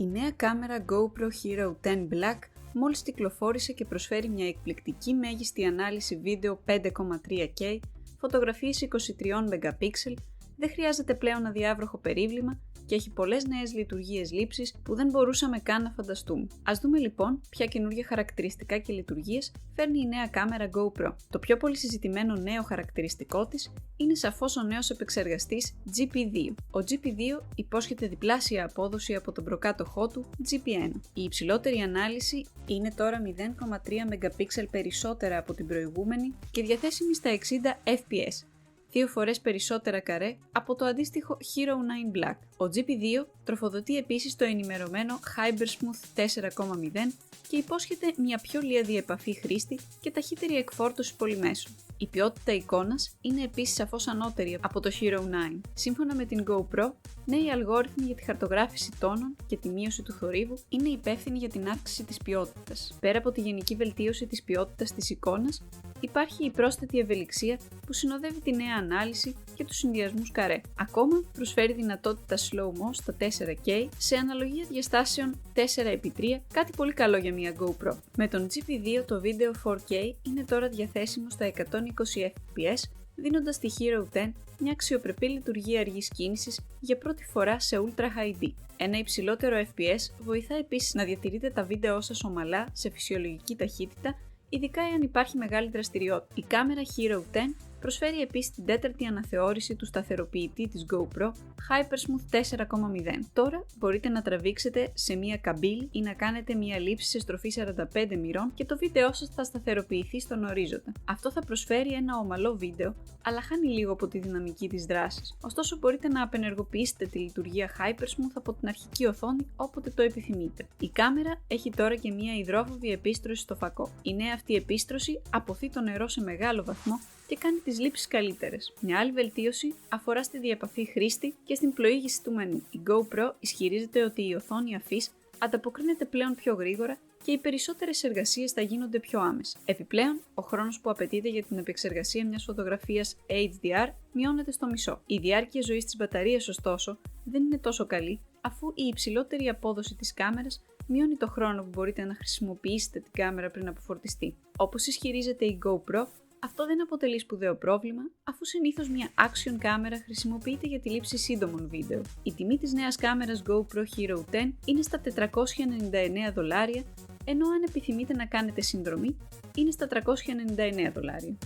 Η νέα κάμερα GoPro Hero 10 Black μόλις κυκλοφόρησε και προσφέρει μια εκπληκτική μέγιστη ανάλυση βίντεο 5,3K, φωτογραφίες 23 MP, δεν χρειάζεται πλέον αδιάβροχο περίβλημα και έχει πολλές νέες λειτουργίες λήψης που δεν μπορούσαμε καν να φανταστούμε. Ας δούμε λοιπόν ποια καινούργια χαρακτηριστικά και λειτουργίες φέρνει η νέα κάμερα GoPro. Το πιο πολύ συζητημένο νέο χαρακτηριστικό της είναι σαφώς ο νέος επεξεργαστής GP2. Ο GP2 υπόσχεται διπλάσια απόδοση από τον προκάτοχό του GP1. Η υψηλότερη ανάλυση είναι τώρα 0,3 MP περισσότερα από την προηγούμενη και διαθέσιμη στα 60 fps. 2 φορές περισσότερα καρέ από το αντίστοιχο Hero 9 Black. Ο GP2 τροφοδοτεί επίσης το ενημερωμένο HyperSmooth 4.0 και υπόσχεται μια πιο λίαδη επαφή χρήστη και ταχύτερη εκφόρτωση πολυμέσων. Η ποιότητα εικόνας είναι επίσης σαφώς ανώτερη από το Hero 9. Σύμφωνα με την GoPro, νέοι αλγόριθμοι για τη χαρτογράφηση τόνων και τη μείωση του θορύβου είναι υπεύθυνοι για την αύξηση της ποιότητας. Πέρα από τη γενική βελτίωση της ποιότητας της εικόνας, υπάρχει η πρόσθετη ευελιξία που συνοδεύει τη νέα ανάλυση και τους συνδυασμούς καρέ. Ακόμα προσφέρει δυνατότητα slow-mo στα 4K σε αναλογία διαστάσεων 4x3, κάτι πολύ καλό για μια GoPro. Με τον GP2 το βίντεο 4K είναι τώρα διαθέσιμο στα 120 fps, δίνοντας στη Hero 10 μια αξιοπρεπή λειτουργία αργής κίνησης για πρώτη φορά σε Ultra HD. Ένα υψηλότερο FPS βοηθά επίσης να διατηρείτε τα βίντεό σας ομαλά σε φυσιολογική ταχύτητα, ειδικά εάν υπάρχει μεγάλη δραστηριότητα. Η κάμερα Hero 10 προσφέρει επίσης την τέταρτη αναθεώρηση του σταθεροποιητή της GoPro HyperSmooth 4.0. Τώρα μπορείτε να τραβήξετε σε μία καμπύλη ή να κάνετε μία λήψη σε στροφή 45 μοιρών και το βίντεό σας θα σταθεροποιηθεί στον ορίζοντα. Αυτό θα προσφέρει ένα ομαλό βίντεο, αλλά χάνει λίγο από τη δυναμική της δράσης. Ωστόσο μπορείτε να απενεργοποιήσετε τη λειτουργία HyperSmooth από την αρχική οθόνη όποτε το επιθυμείτε. Η κάμερα έχει τώρα και μία υδρόφοβη επίστρωση στο φακό. Η νέα αυτή επίστρωση αποθεί το νερό σε μεγάλο βαθμό και κάνει τις λήψεις καλύτερες. Μια άλλη βελτίωση αφορά στη διαπαφή χρήστη και στην πλοήγηση του μενού. Η GoPro ισχυρίζεται ότι η οθόνη αφής ανταποκρίνεται πλέον πιο γρήγορα και οι περισσότερες εργασίες θα γίνονται πιο άμεσα. Επιπλέον, ο χρόνος που απαιτείται για την επεξεργασία μιας φωτογραφίας HDR μειώνεται στο μισό. Η διάρκεια ζωής της μπαταρίας, ωστόσο, δεν είναι τόσο καλή, αφού η υψηλότερη απόδοση της κάμερας μειώνει το χρόνο που μπορείτε να χρησιμοποιήσετε την κάμερα πριν αποφορτιστεί. Όπως ισχυρίζεται η GoPro, αυτό δεν αποτελεί σπουδαίο πρόβλημα, αφού συνήθως μια action κάμερα χρησιμοποιείται για τη λήψη σύντομων βίντεο. Η τιμή της νέας κάμερας GoPro Hero 10 είναι στα $499, ενώ αν επιθυμείτε να κάνετε συνδρομή, είναι στα $399.